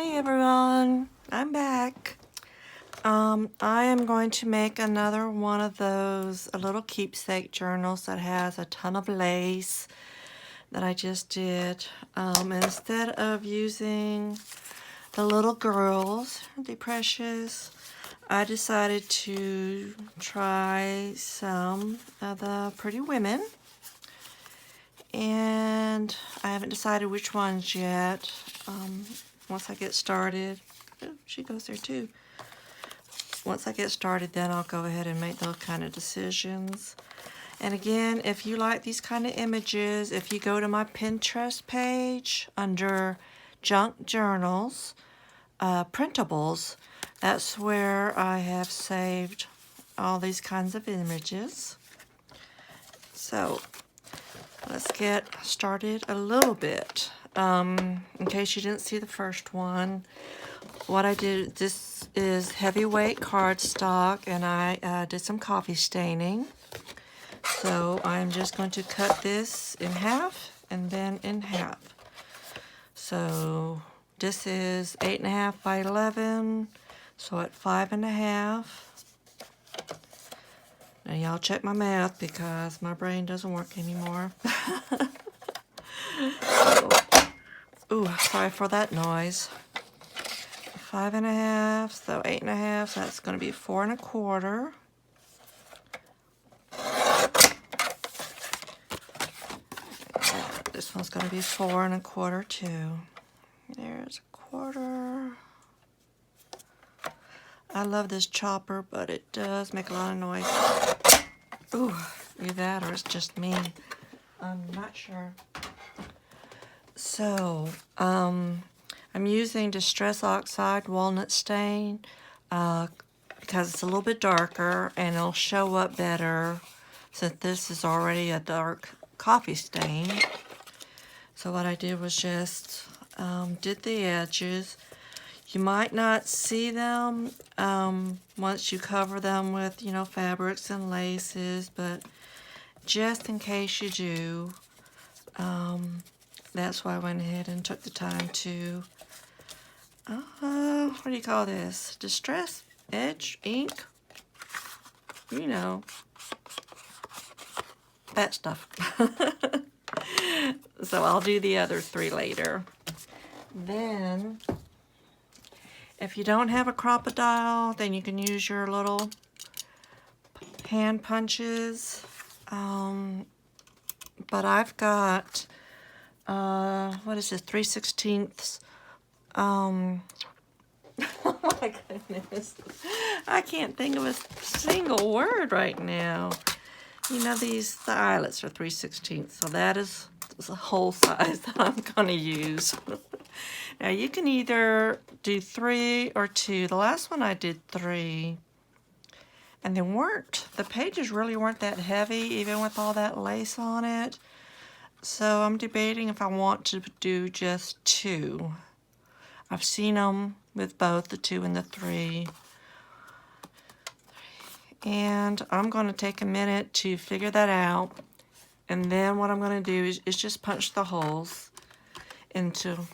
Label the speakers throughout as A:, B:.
A: Hey everyone, I'm back. I am going to make another one of those little keepsake journals that has a ton of lace that I just did. Instead of using the little girls, the precious, I decided to try some of the pretty women. And I haven't decided which ones yet. Once I get started, oh, she goes there too. Once I get started, then I'll go ahead and make those kind of decisions. And again, if you like these kind of images, if you go to my Pinterest page under junk journals, printables, that's where I have saved all these kinds of images. So let's get started a little bit. In case you didn't see the first one, what I did, this is heavyweight cardstock, and I did some coffee staining. So I'm just going to cut this in half and then in half. So this is 8.5 by 11, so at 5.5. Now y'all check my math because my brain doesn't work anymore. So, ooh, sorry for that noise. 5.5, so 8.5, so that's going to be 4.25. This one's going to be 4.25 too. There's a quarter. I love this chopper, but it does make a lot of noise. Ooh, either that or it's just me. I'm not sure. So, I'm using Distress Oxide Walnut Stain because it's a little bit darker and it'll show up better since this is already a dark coffee stain. So what I did was just did the edges. You might not see them once you cover them with, fabrics and laces, but just in case you do, that's why I went ahead and took the time to, what do you call this? Distress Edge ink? You know, that stuff. So I'll do the other three later. Then, if you don't have a crocodile, then you can use your little hand punches. But I've got, what is this, 3/16. Oh my goodness. I can't think of a single word right now. The eyelets are 3/16, so that is the whole size that I'm going to use. Now, you can either do 3 or 2. The last one I did 3. And the pages really weren't that heavy, even with all that lace on it. So I'm debating if I want to do just 2. I've seen them with both the 2 and the 3. And I'm going to take a minute to figure that out. And then what I'm going to do is just punch the holes into,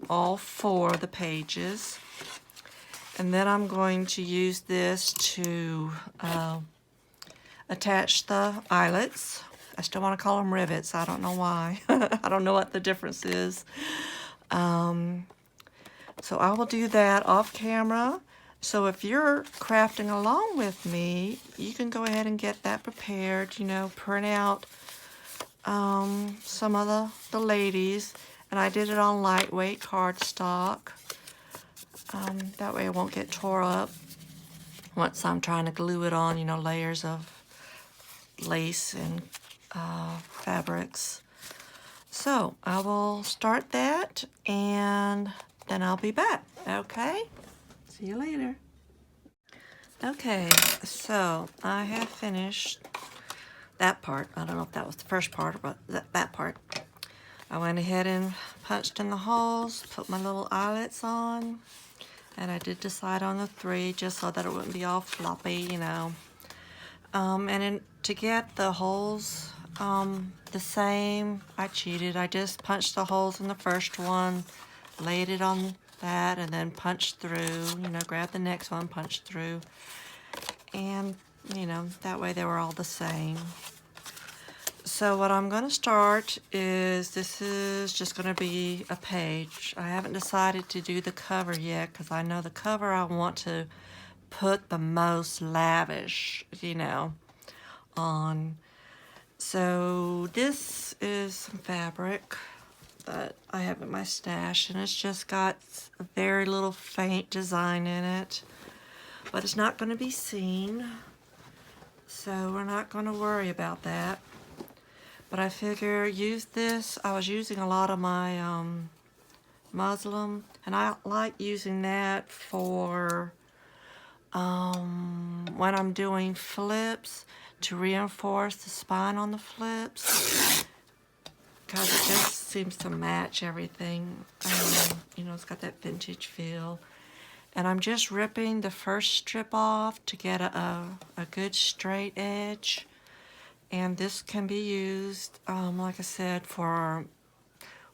A: all 4 of the pages. And then I'm going to use this to attach the eyelets. I still want to call them rivets. I don't know why. I don't know what the difference is. So I will do that off camera. So if you're crafting along with me, you can go ahead and get that prepared, print out some of the ladies. And I did it on lightweight cardstock. That way it won't get tore up once I'm trying to glue it on, layers of lace and fabrics. So I will start that and then I'll be back, okay? See you later. Okay, so I have finished that part. I don't know if that was the first part, but that part. I went ahead and punched in the holes, put my little eyelets on, and I did decide on the 3 just so that it wouldn't be all floppy, And to get the holes the same, I cheated. I just punched the holes in the first one, laid it on that and then punch through, you know, grab the next one, punch through, and, you know, that way they were all the same. So what I'm going to start is, this is just going to be a page. I haven't decided to do the cover yet because I know the cover I want to put the most lavish, you know, on. So this is some fabric that I have in my stash, and it's just got a very little faint design in it, but it's not going to be seen, so we're not going to worry about that. But I figure use this. I was using a lot of my muslin, and I like using that for when I'm doing flips, to reinforce the spine on the flips, because it just seems to match everything. You know, it's got that vintage feel. And I'm just ripping the first strip off to get a good straight edge. And this can be used, like I said, for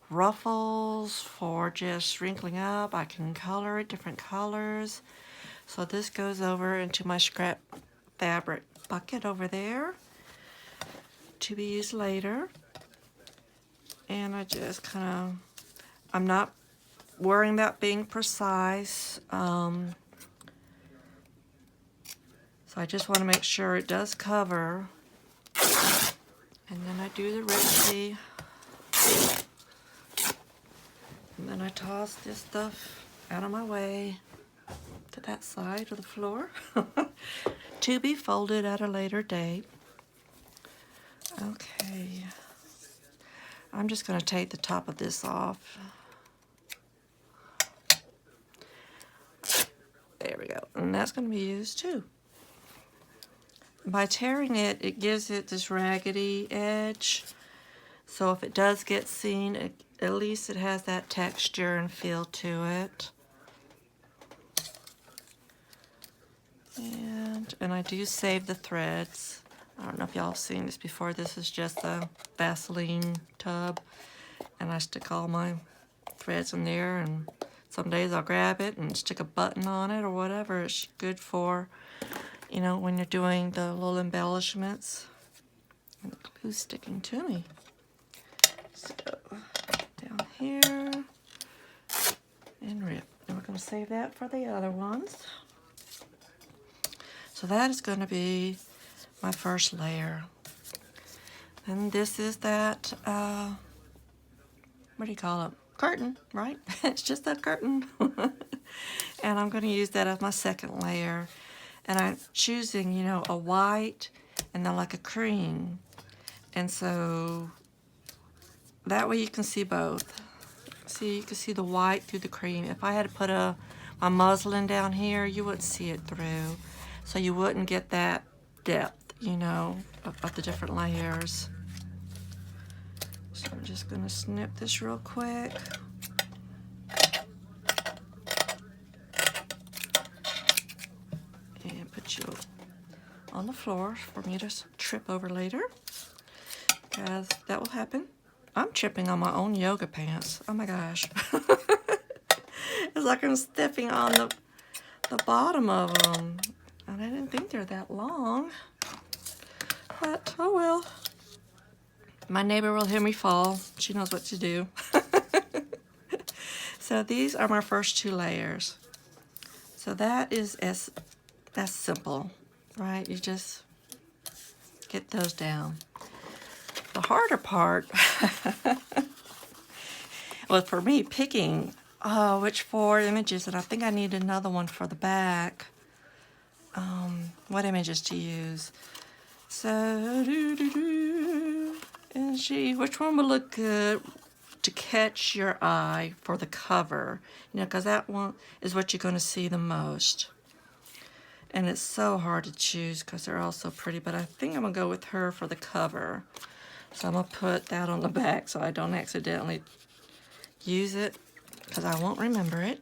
A: ruffles, for just wrinkling up. I can color it different colors. So this goes over into my scrap fabric bucket over there to be used later. And I just kind of, I'm not worrying about being precise. So I just want to make sure it does cover. And then I do the ripsy. And then I toss this stuff out of my way to that side of the floor to be folded at a later date. Okay. I'm just going to take the top of this off. There we go. And that's going to be used too. By tearing it, it gives it this raggedy edge. So if it does get seen, at least it has that texture and feel to it. And I do save the threads. I don't know if y'all have seen this before. This is just a Vaseline tub, and I stick all my threads in there, and some days I'll grab it and stick a button on it or whatever. It's good for, you know, when you're doing the little embellishments. And the glue's sticking to me. So, down here, and rip. And we're going to save that for the other ones. So that is going to be my first layer. And this is that, what do you call it? Curtain, right? It's just that curtain. And I'm going to use that as my second layer. And I'm choosing, you know, a white and then like a cream. And so that way you can see both. See, you can see the white through the cream. If I had to put my muslin down here, you wouldn't see it through. So you wouldn't get that depth, you know, of the different layers. So I'm just going to snip this real quick. And put you on the floor for me to trip over later, because that will happen. I'm tripping on my own yoga pants. Oh my gosh. It's like I'm stepping on the bottom of them. And I didn't think they're that long. But, oh well. My neighbor will hear me fall. She knows what to do. So these are my first two layers. So that's simple, right? You just get those down. The harder part was for me picking which 4 images, and I think I need another one for the back. What images to use. So, and see which one would look good to catch your eye for the cover. You know, because that one is what you're going to see the most. And it's so hard to choose because they're all so pretty, but I think I'm going to go with her for the cover. So I'm going to put that on the back so I don't accidentally use it, because I won't remember it.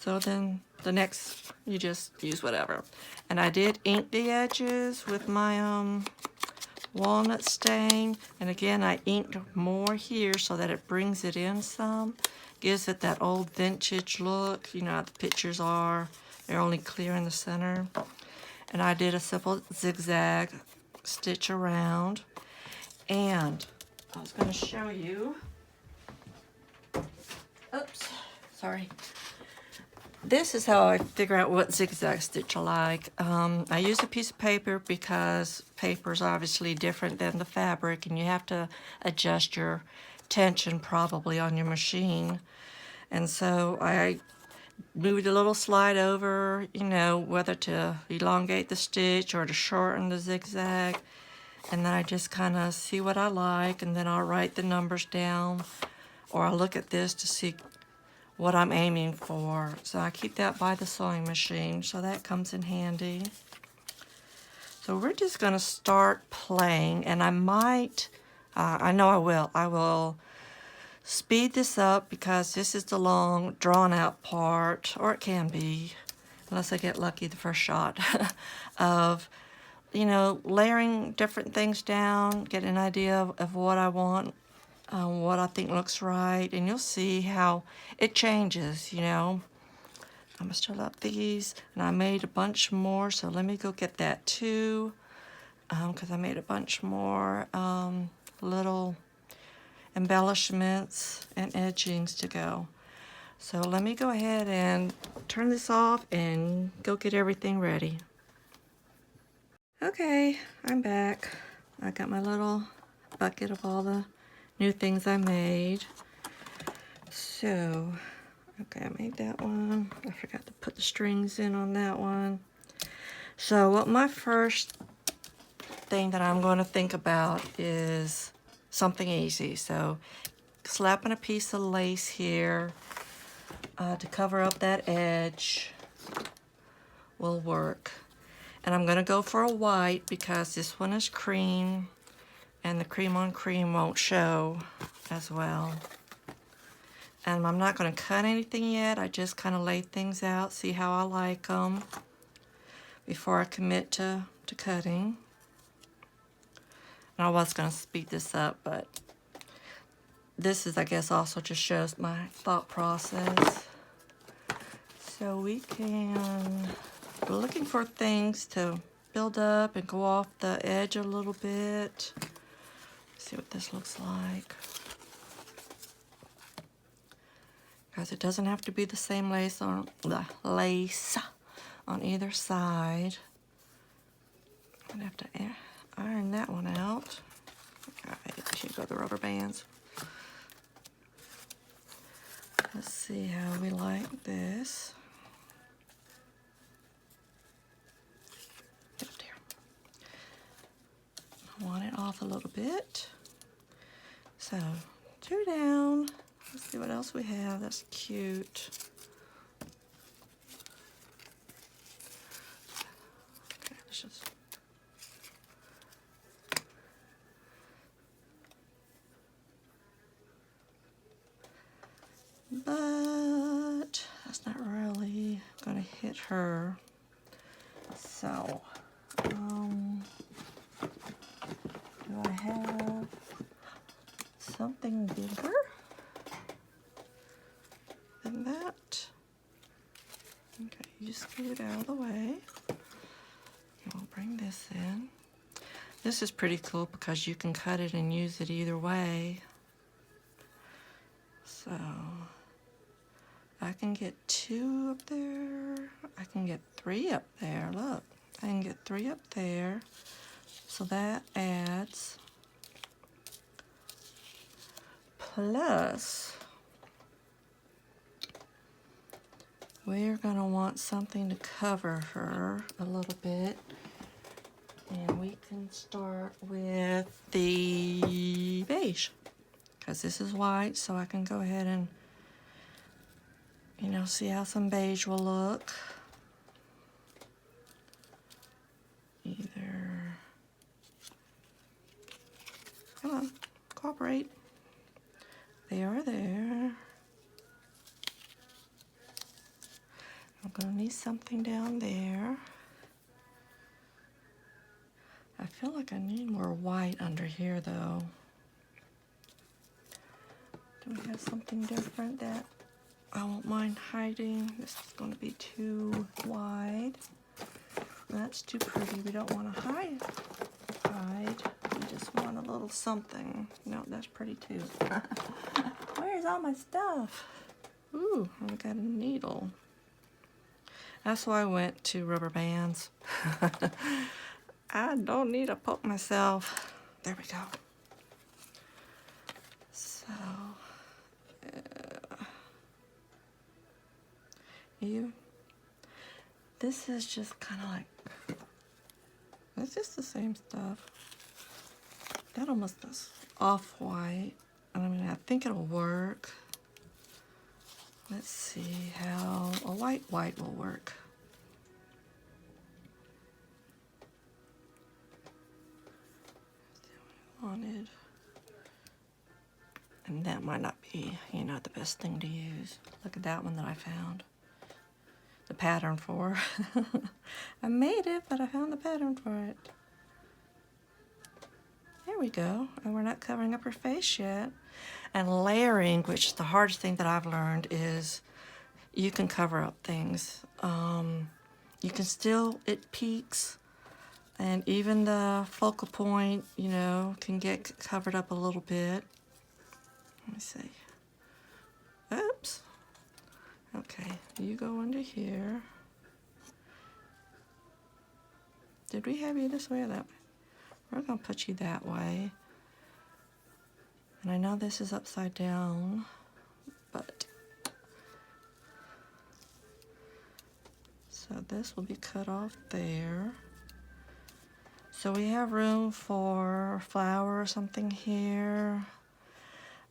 A: So then the next, you just use whatever. And I did ink the edges with my walnut stain. And again, I inked more here so that it brings it in some. gives it that old vintage look. You know how the pictures are. They're only clear in the center. And I did a simple zigzag stitch around. And I was going to show you. Oops, sorry. This is how I figure out what zigzag stitch I like. I use a piece of paper because paper is obviously different than the fabric, and you have to adjust your tension probably on your machine. And so I moved a little slide over, you know, whether to elongate the stitch or to shorten the zigzag. And then I just kind of see what I like, and then I'll write the numbers down, or I'll look at this to see what I'm aiming for. So I keep that by the sewing machine, so that comes in handy. So we're just going to start playing, and I might, I know I will speed this up because this is the long, drawn-out part, or it can be, unless I get lucky the first shot, of, you know, layering different things down, get an idea of what I want, what I think looks right, and you'll see how it changes, you know. I'm gonna still up these, and I made a bunch more, so let me go get that too, because I made a bunch more little embellishments and edgings to go. So let me go ahead and turn this off and go get everything ready. Okay, I'm back. I got my little bucket of all the new things I made. So, okay, I made that one. I forgot to put the strings in on that one. So what my first thing that I'm going to think about is something easy. So slapping a piece of lace here to cover up that edge will work. And I'm going to go for a white because this one is cream, and the cream on cream won't show as well. And I'm not going to cut anything yet. I just kind of lay things out, see how I like them before I commit to cutting. And I was going to speed this up, but this is, I guess, also just shows my thought process. So we're looking for things to build up and go off the edge a little bit. See what this looks like. Because it doesn't have to be the same lace on either side. I'm gonna have to iron that one out. Alright, here go the rubber bands. Let's see how we like this. Oh dear. I want it off a little bit. So, 2 down. Let's see what else we have. That's cute. Okay, let's just. But that's not really gonna hit her. So, do I have something bigger than that? Okay, you scoot out of the way. We'll bring this in. This is pretty cool because you can cut it and use it either way. So, I can get 2 up there. I can get 3 up there. Look, I can get 3 up there. So that adds. Plus, we're gonna want something to cover her a little bit. And we can start with the beige. Because this is white, so I can go ahead and, you know, see how some beige will look. Either, come on, cooperate. They are there. I'm gonna need something down there. I feel like I need more white under here though. We have something different that I won't mind hiding. This is going to be too wide. That's too pretty. We don't want to hide. We just want a little something. No, that's pretty too. Where's all my stuff? Ooh, I got a needle. That's why I went to rubber bands. I don't need to poke myself. There we go. So, this is just kind of like, it's just the same stuff. That almost is off-white. I mean, I think it'll work. Let's see how a white will work. Wanted. And that might not be, you know, the best thing to use. Look at that one that I found. The pattern for. I made it, but I found the pattern for it. There we go. And we're not covering up her face yet. And layering, which is the hardest thing that I've learned, is you can cover up things. You can still, it peaks, and even the focal point, you know, can get covered up a little bit. Let me see. Oops. Okay, you go under here. Did we have you this way or that way? We're gonna put you that way. And I know this is upside down, but so this will be cut off there. So we have room for a flower or something here.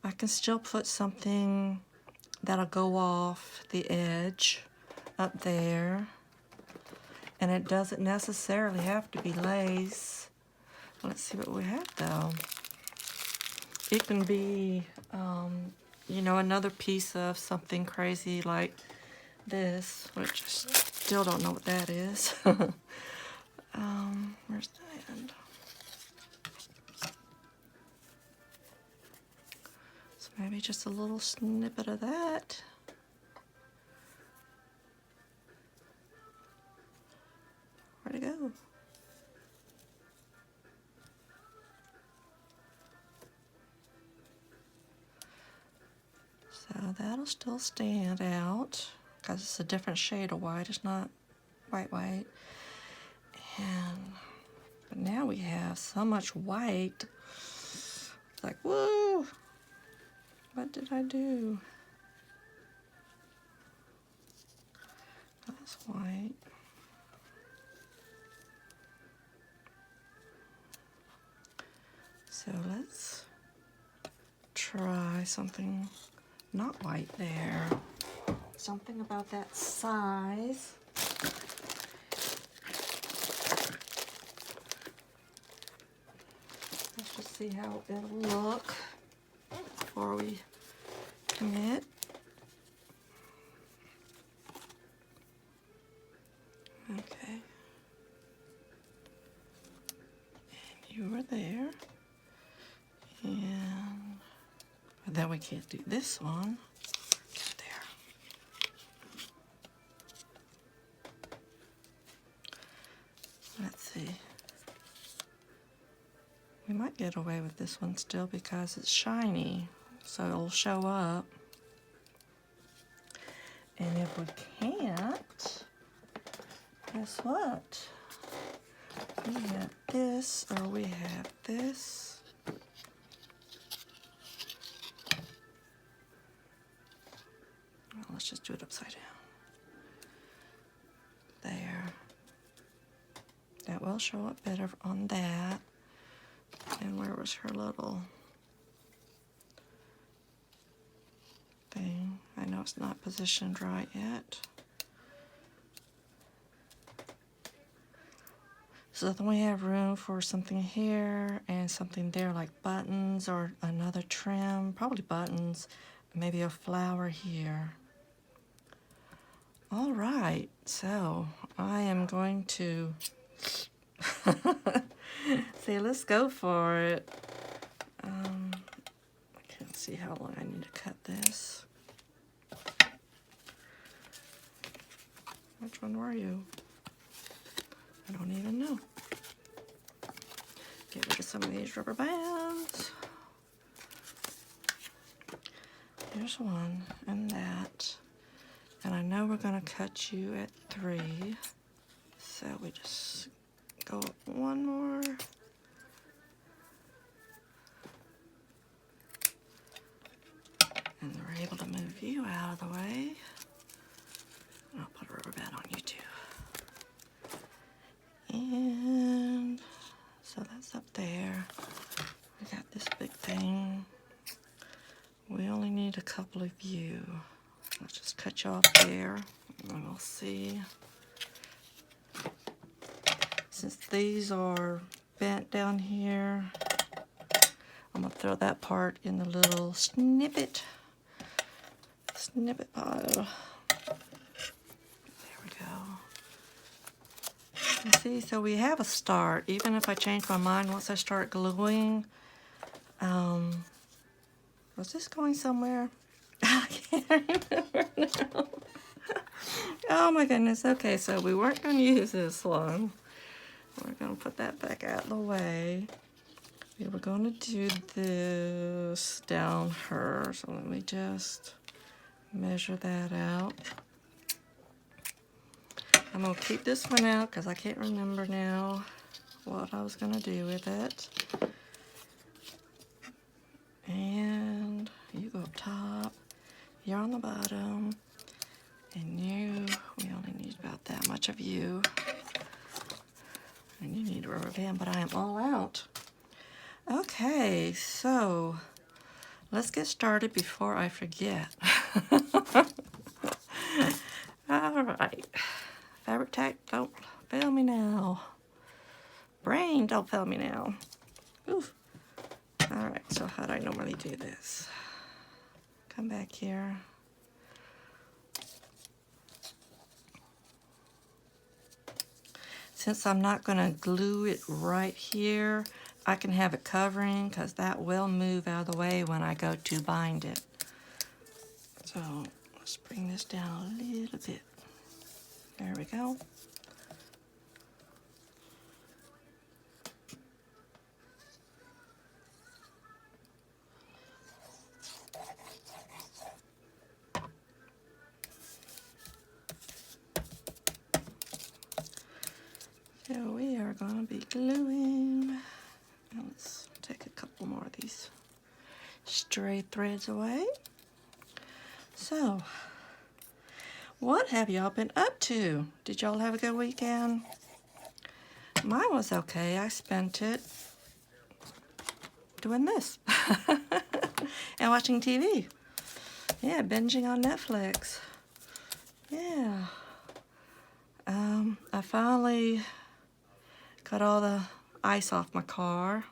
A: I can still put something that'll go off the edge up there. And it doesn't necessarily have to be lace. Let's see what we have though. It can be, you know, another piece of something crazy like this, which I still don't know what that is. Where's the end? So maybe just a little snippet of that. Where'd it go? So that'll still stand out because it's a different shade of white. It's not white. And but now we have so much white. It's like, whoa! What did I do? That's white. So let's try something not white there. Something about that size. Let's just see how it'll look before we commit. Okay. And you were there. And then we can't do this one. There. Let's see. We might get away with this one still because it's shiny, so it'll show up. And if we can't, guess what? We have this, or we have this. Well, let's just do it upside down. There. That will show up better on that. And where was her little thing? I know it's not positioned right yet. So then we have room for something here and something there, like buttons or another trim, probably buttons, maybe a flower here. All right, so I am going to say, let's go for it. I can't see how long I need to cut this. Which one were you? I don't even know. Get rid of some of these rubber bands. Here's one and that. And I know we're gonna cut you at 3. So we just go up one more. And we're able to move you out of the way. And I'll put a rubber band on you too. And so that's up there. We got this big thing. We only need a couple of you. Let's just cut you off there, and we'll see. Since these are bent down here, I'm gonna throw that part in the little snippet pile. There we go. You see, so we have a start. Even if I change my mind once I start gluing, was this going somewhere? I can't remember now. Oh my goodness. Okay, so we weren't going to use this one. We're going to put that back out of the way. We were going to do this down her. So let me just measure that out. I'm going to keep this one out because I can't remember now what I was going to do with it. And you go up top. You're on the bottom, and we only need about that much of you. And you need a rubber band, but I am all out. Okay, so let's get started before I forget. All right, fabric tack, don't fail me now. Brain, don't fail me now. Oof. All right, so how do I normally do this? Come back here. Since I'm not going to glue it right here, I can have it covering because that will move out of the way when I go to bind it. So let's bring this down a little bit. There we go. So we are going to be gluing. Now let's take a couple more of these stray threads away. So, what have y'all been up to? Did y'all have a good weekend? Mine was okay. I spent it doing this and watching TV. Yeah, binging on Netflix. Yeah. I finally got all the ice off my car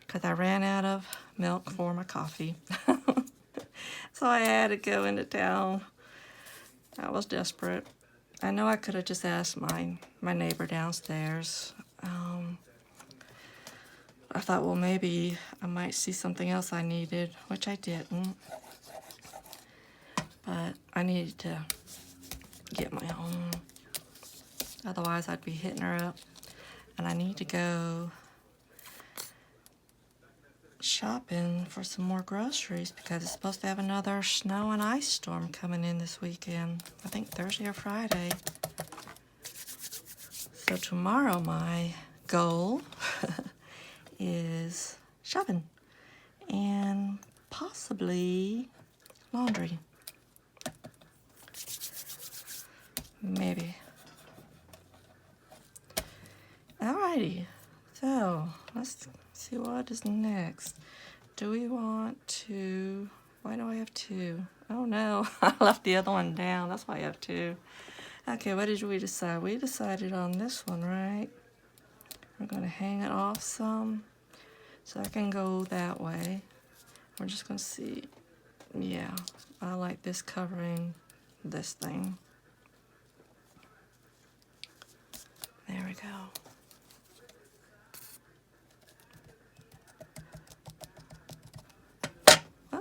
A: because I ran out of milk for my coffee. So I had to go into town. I was desperate. I know I could have just asked my neighbor downstairs. I thought, well, maybe I might see something else I needed, which I didn't. But I needed to get my own. Otherwise, I'd be hitting her up. And I need to go shopping for some more groceries because it's supposed to have another snow and ice storm coming in this weekend. I think Thursday or Friday. So tomorrow my goal is shopping and possibly laundry. Maybe. Alrighty, so let's see what is next. Do we want to, why do I have 2? Oh no, I left the other one down, that's why I have 2. Okay, what did we decide? We decided on this one, right? We're gonna hang it off some, so I can go that way. We're just gonna see, yeah, I like this covering this thing. There we go.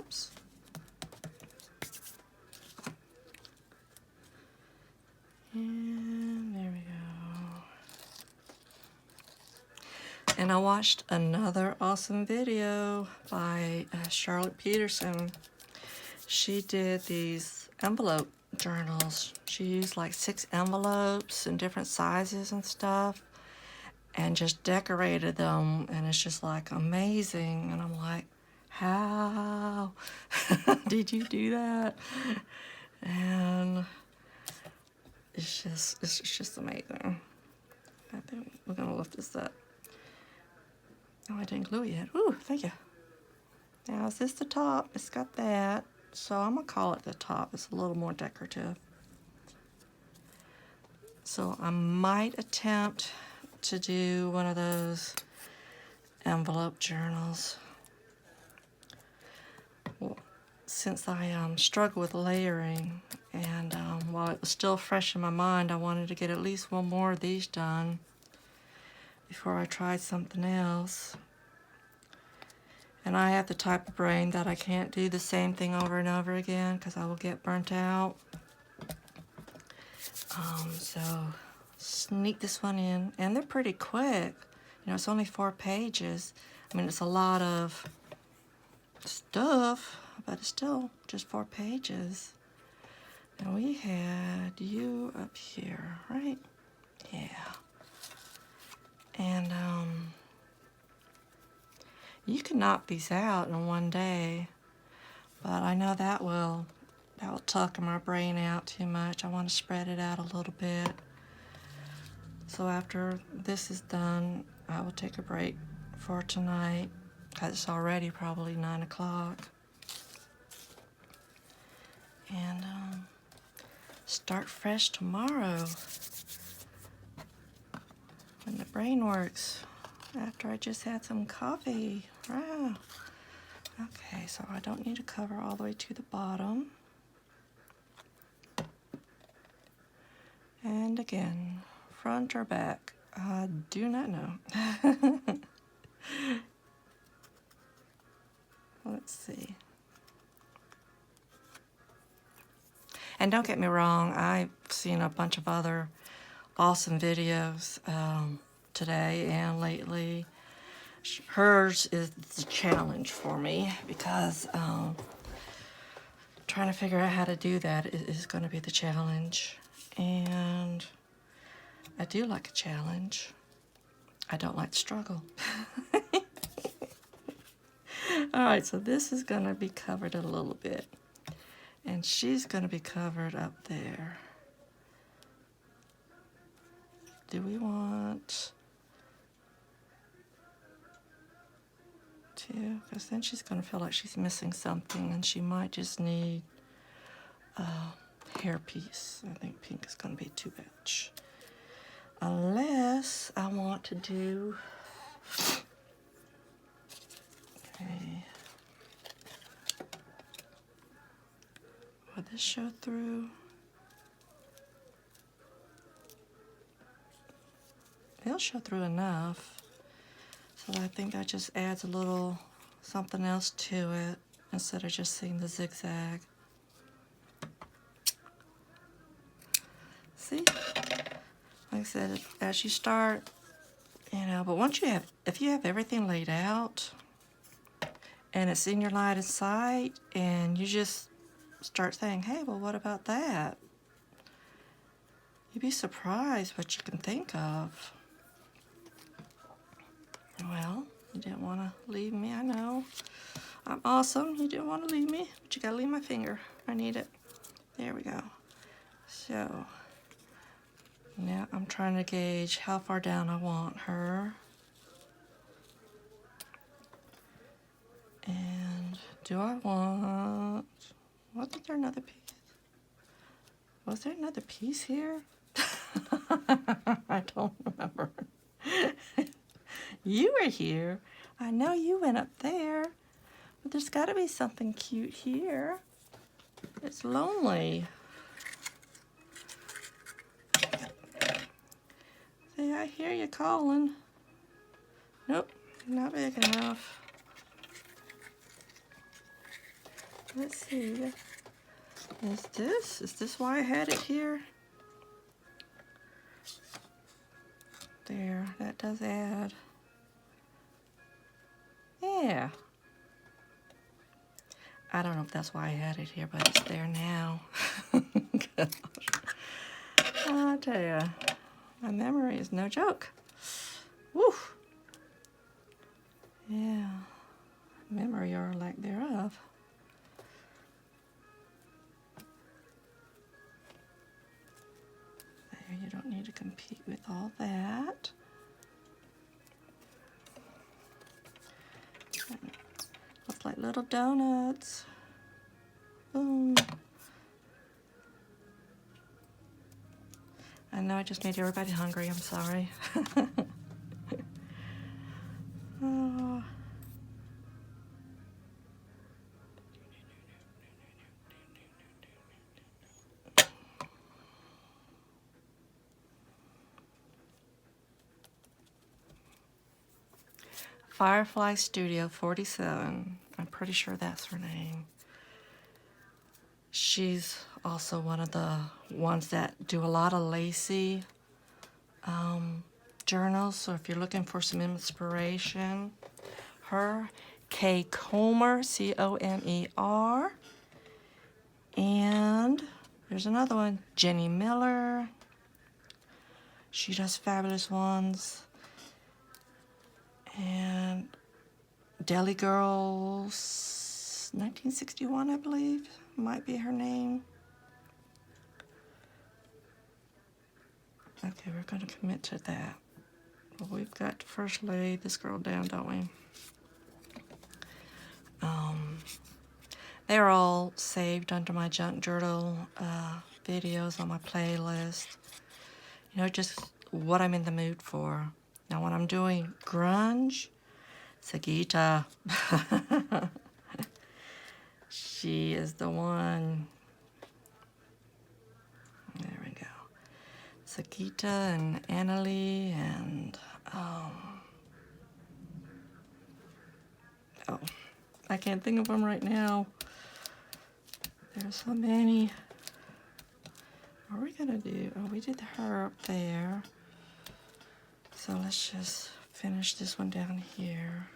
A: envelopes. And there we go. And I watched another awesome video by Charlotte Peterson. She did these envelope journals. She used like 6 envelopes in different sizes and stuff and just decorated them, and it's just like amazing. And I'm like, how did you do that? And it's just amazing. I think we're gonna lift this up. Oh, I didn't glue it yet. Ooh, thank you. Now, is this the top? It's got that. So I'm gonna call it the top. It's a little more decorative. So I might attempt to do one of those envelope journals. Well, since I struggle with layering, and while it was still fresh in my mind, I wanted to get at least one more of these done before I tried something else. And I have the type of brain that I can't do the same thing over and over again because I will get burnt out. So sneak this one in, and they're pretty quick. You know, it's only 4 pages. I mean, it's a lot of stuff, but it's still just 4 pages. And we had you up here, right? Yeah. And you can knock these out in one day, but I know that will tuck my brain out too much. I want to spread it out a little bit. So after this is done, I will take a break for tonight because it's already probably 9 o'clock. And start fresh tomorrow when the brain works after I just had some coffee. Wow. Okay, so I don't need to cover all the way to the bottom. And again, front or back, I do not know. Let's see. And don't get me wrong, I've seen a bunch of other awesome videos today and lately. Hers is the challenge for me because trying to figure out how to do that is going to be the challenge. And I do like a challenge. I don't like struggle. Alright, so this is going to be covered a little bit. And she's going to be covered up there. Do we want to? Because then she's going to feel like she's missing something, and she might just need a hairpiece. I think pink is going to be too much. Unless I want to do... Okay. Will this show through? It'll show through enough. So I think that just adds a little something else to it instead of just seeing the zigzag. See? Like I said, as you start, you know, but once you have, if you have everything laid out and it's in your line of sight and you just start saying, hey, well, what about that? You'd be surprised what you can think of. Well, you didn't want to leave me, I know. I'm awesome, you didn't want to leave me, but you gotta leave my finger. I need it. There we go. So, now I'm trying to gauge how far down I want her. And do I want... Wasn't there another piece? Was there another piece here? I don't remember. You were here. I know you went up there. But there's got to be something cute here. It's lonely. See, I hear you calling. Nope, not big enough. Let's see. Is this why I had it here? There, that does add. Yeah. I don't know if that's why I had it here, but it's there now. Gosh. I tell ya, my memory is no joke. Woo! Yeah, memory or lack thereof. There, you don't need to compete with all that. Looks like little donuts. Boom. I know I just made everybody hungry, I'm sorry. Oh. Firefly Studio 47. I'm pretty sure that's her name. She's also one of the ones that do a lot of lacy journals. So if you're looking for some inspiration, her, Kay Comer, C-O-M-E-R. And there's another one, Jenny Miller. She does fabulous ones. And Deli Girls 1961, I believe, might be her name. Okay, we're going to commit to that. Well, we've got to first lay this girl down, don't we? They're all saved under my junk journal videos on my playlist. You know, just what I'm in the mood for. Now, when I'm doing grunge, Sagita. She is the one. There we go. Sagita and Annalie and oh, I can't think of them right now. There's so many. What are we gonna do? Oh, we did her up there. So let's just finish this one down here.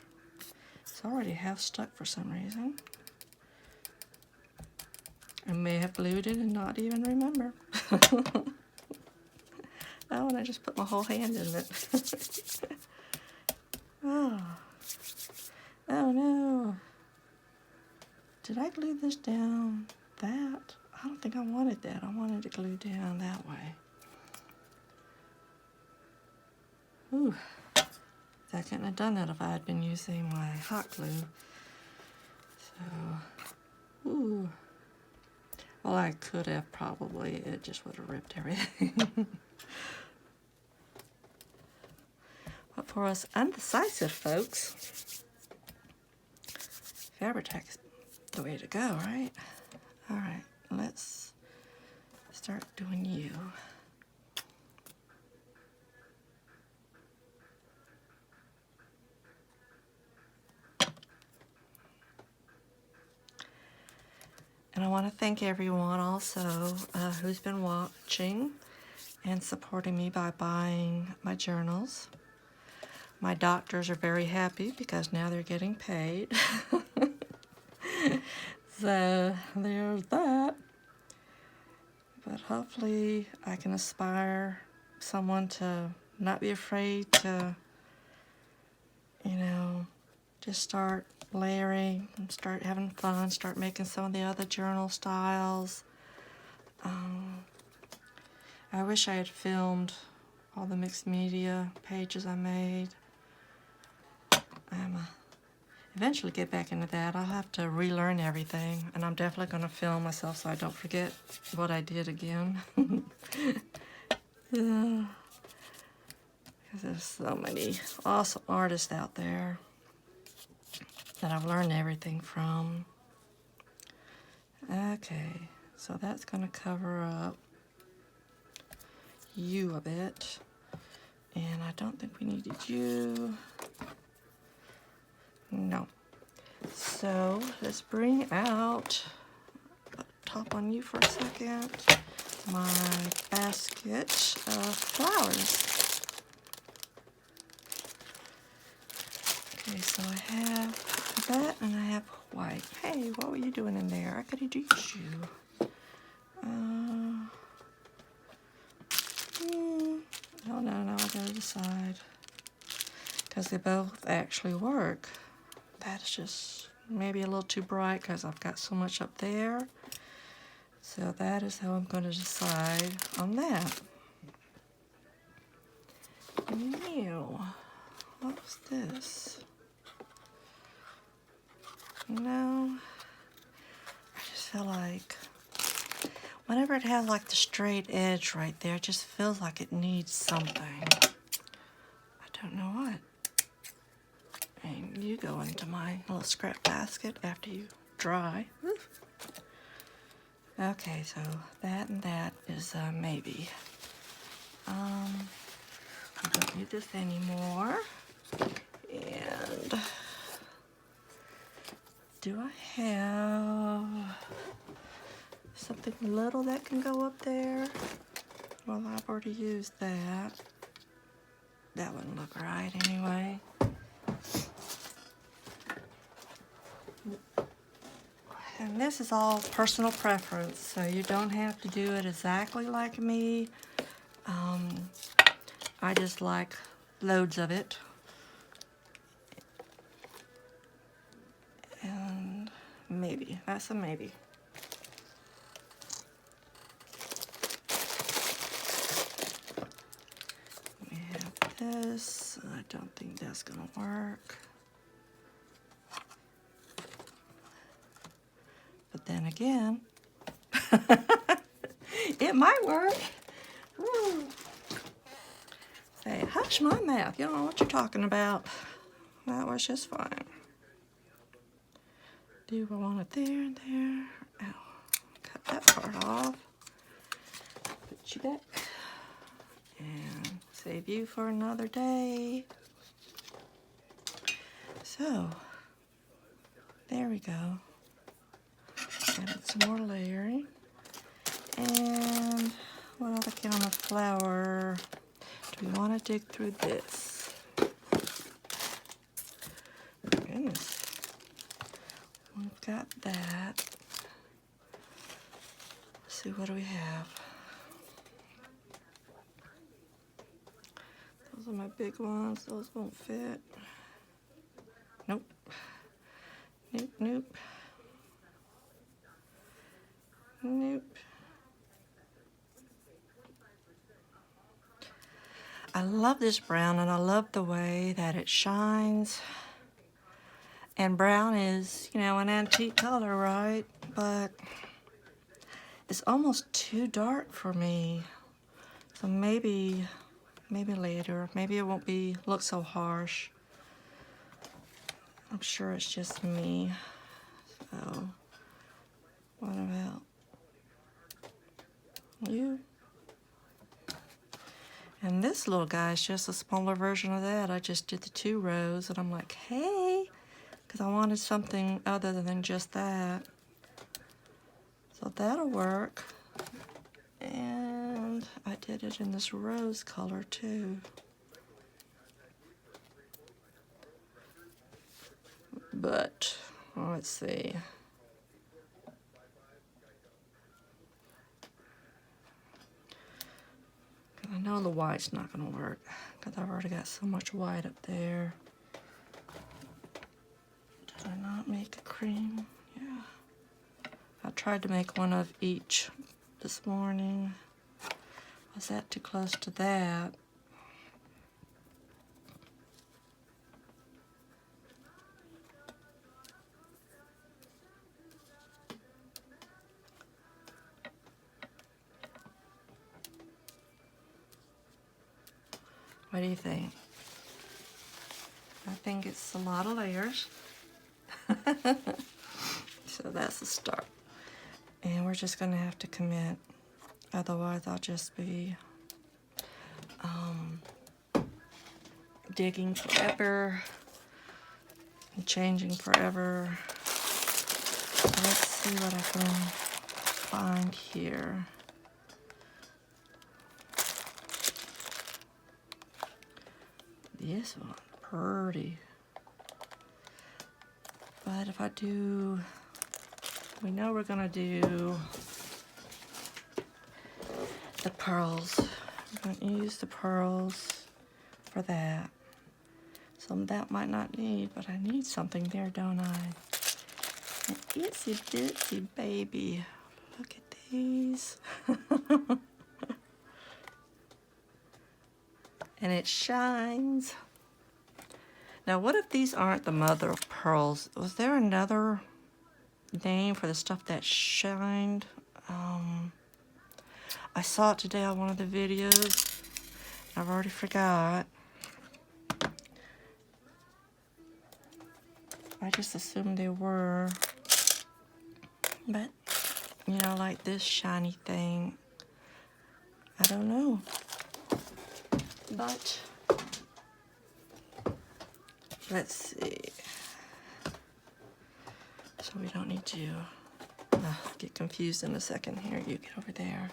A: It's already half stuck for some reason. I may have glued it and not even remember. Oh, and I just put my whole hand in it. Oh. Oh no. Did I glue this down that? I don't think I wanted that. I wanted it glued down that way. Ooh. I couldn't have done that if I had been using my hot glue. So, ooh. Well, I could have probably. It just would have ripped everything. But for us undecisive folks, Fabri-Tac's the way to go, right? All right, let's start doing you. And I want to thank everyone also who's been watching and supporting me by buying my journals. My doctors are very happy because now they're getting paid. So there's that. But hopefully I can inspire someone to not be afraid to, you know, just start layering and start having fun, start making some of the other journal styles. I wish I had filmed all the mixed media pages I made. I'm eventually get back into that. I'll have to relearn everything, and I'm definitely going to film myself so I don't forget what I did again. Yeah. Because there's so many awesome artists out there that I've learned everything from. Okay, so that's going to cover up you a bit. And I don't think we needed you. No. So let's bring out, top on you for a second, my basket of flowers. Okay, so I have that and I have white. Hey, what were you doing in there? I could have used you. No, I gotta decide. Because they both actually work. That's just maybe a little too bright because I've got so much up there. So that is how I'm going to decide on that. Ew. What was this? No. I just feel like whenever it has like the straight edge right there, it just feels like it needs something. I don't know what. And you go into my little scrap basket after you dry. Oof. Okay, so that and that is a maybe. I don't need this anymore. And do I have something little that can go up there? Well, I've already used that. That wouldn't look right anyway. And this is all personal preference, so you don't have to do it exactly like me. I just like loads of it. And maybe, that's a maybe. We have this. I don't think that's gonna work. But then again, it might work. Woo. Hey, hush my mouth. You don't know what you're talking about. That was just fine. Do I want it there and there? Ow. Cut that part off. Put you back. And save you for another day. So, there we go. Added some more layering. And what other kind of flower do we want to dig through this? Goodness. We've got that. Let's see, what do we have? Those are my big ones. Those won't fit. Nope. Nope, nope. Nope. I love this brown, and I love the way that it shines. And brown is, you know, an antique color, right? But it's almost too dark for me. So maybe later. Maybe it won't look so harsh. I'm sure it's just me. So, what about you? And this little guy is just a smaller version of that. I just did the 2 rows, and I'm like, hey, because I wanted something other than just that. So that'll work. And I did it in this rose color too. But, let's see. I know the white's not going to work because I've already got so much white up there. Did I not make a cream? Yeah. I tried to make one of each this morning. Was that too close to that? What do you think? I think it's a lot of layers. So that's the start. And we're just gonna have to commit. Otherwise I'll just be digging forever. and changing forever. Let's see what I can find here. This one, pretty. But if I do, we know we're gonna do the pearls. We're gonna use the pearls for that. Some of that might not need, but I need something there, don't I? An itsy bitsy baby. Look at these. And it shines. Now, what if these aren't the mother of pearls? Was there another name for the stuff that shined? I saw it today on one of the videos. I've already forgot. I just assumed they were. But, you know, like this shiny thing. I don't know. But, let's see. So we don't need to get confused in a second here. You get over there.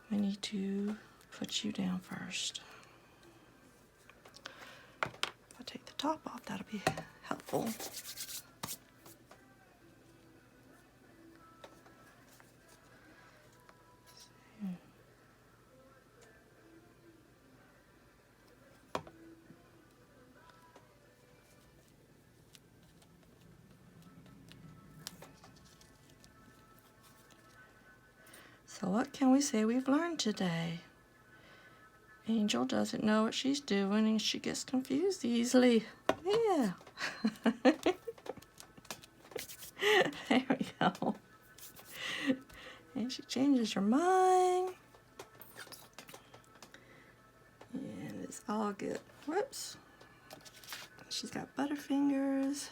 A: We need to put you down first. If I take the top off, that'll be helpful. So what can we say we've learned today? Angel doesn't know what she's doing and she gets confused easily. Yeah. There we go. And she changes her mind. And it's all good. Whoops. She's got butterfingers.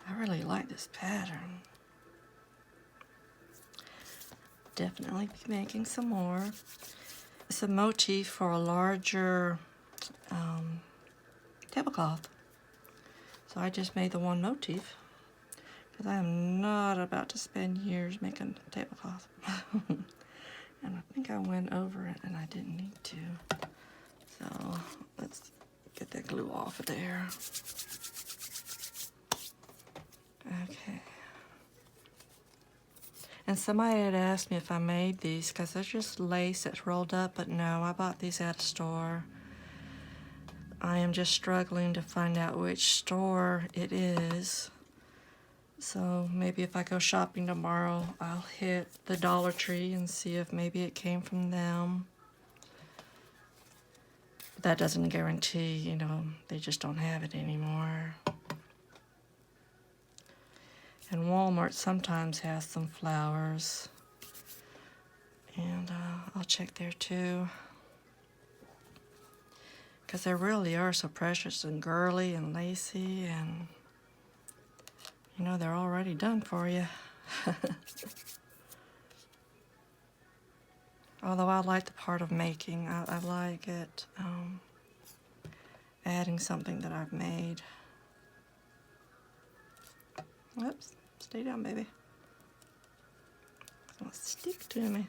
A: I really like this pattern. Definitely be making some more. It's a motif for a larger tablecloth. So I just made the one motif because I am not about to spend years making a tablecloth. And I think I went over it and I didn't need to. So let's get that glue off of there. Okay. And somebody had asked me if I made these because they're just lace that's rolled up, but no, I bought these at a store. I am just struggling to find out which store it is. So maybe if I go shopping tomorrow, I'll hit the Dollar Tree and see if maybe it came from them. That doesn't guarantee, you know, they just don't have it anymore. And Walmart sometimes has some flowers. And I'll check there too. Because they really are so precious and girly and lacy and, you know, they're already done for you. Although I like the part of making. I like it, adding something that I've made. Whoops, stay down, baby. It's gonna stick to me.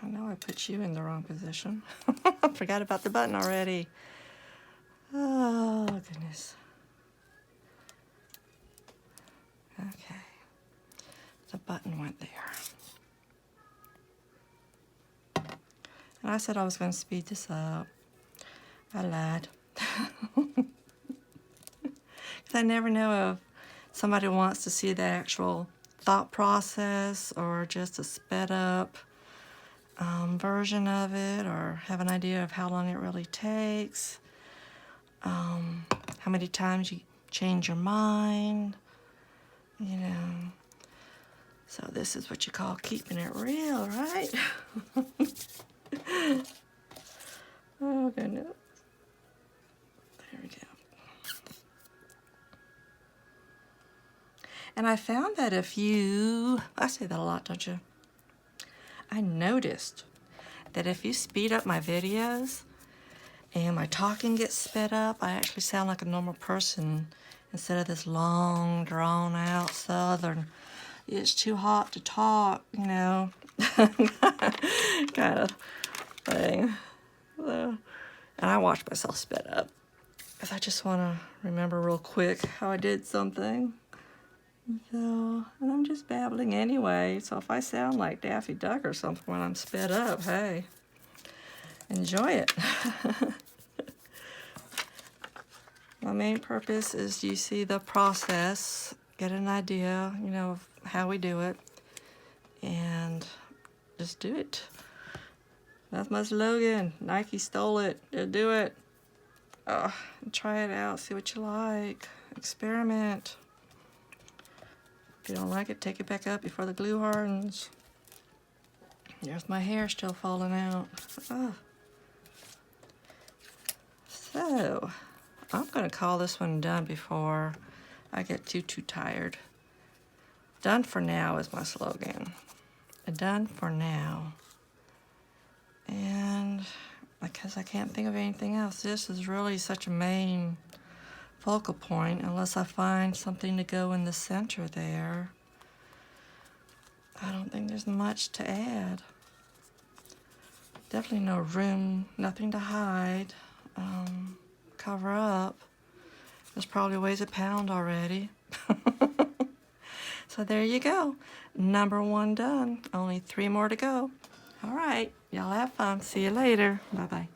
A: I know I put you in the wrong position. I forgot about the button already. Oh, goodness. Okay. The button went there. And I said I was going to speed this up. I lied. I never know if somebody wants to see the actual thought process or just a sped up version of it, or have an idea of how long it really takes, how many times you change your mind, you know. So this is what you call keeping it real, right? Oh, goodness. There we go. And I found that if you, I say that a lot, don't you? I noticed that if you speed up my videos, And my talking gets sped up. I actually sound like a normal person instead of this long, drawn-out Southern. It's too hot to talk, you know, kind of thing. So, and I watch myself sped up because I just want to remember real quick how I did something. So, and I'm just babbling anyway, so if I sound like Daffy Duck or something when I'm sped up, hey, enjoy it. My main purpose is you see the process, get an idea, you know, of how we do it, and just do it. That's my slogan. Nike stole it. Just do it. Try it out. See what you like. Experiment. If you don't like it, take it back up before the glue hardens. There's my hair still falling out. So, I'm going to call this one done before I get too tired. Done for now is my slogan. Done for now. And because I can't think of anything else, this is really such a main focal point unless I find something to go in the center there. I don't think there's much to add. Definitely no room, nothing to hide, cover up. This probably weighs a pound already. So there you go. Number 1 done. Only 3 more to go. All right. Y'all have fun. See you later. Bye-bye.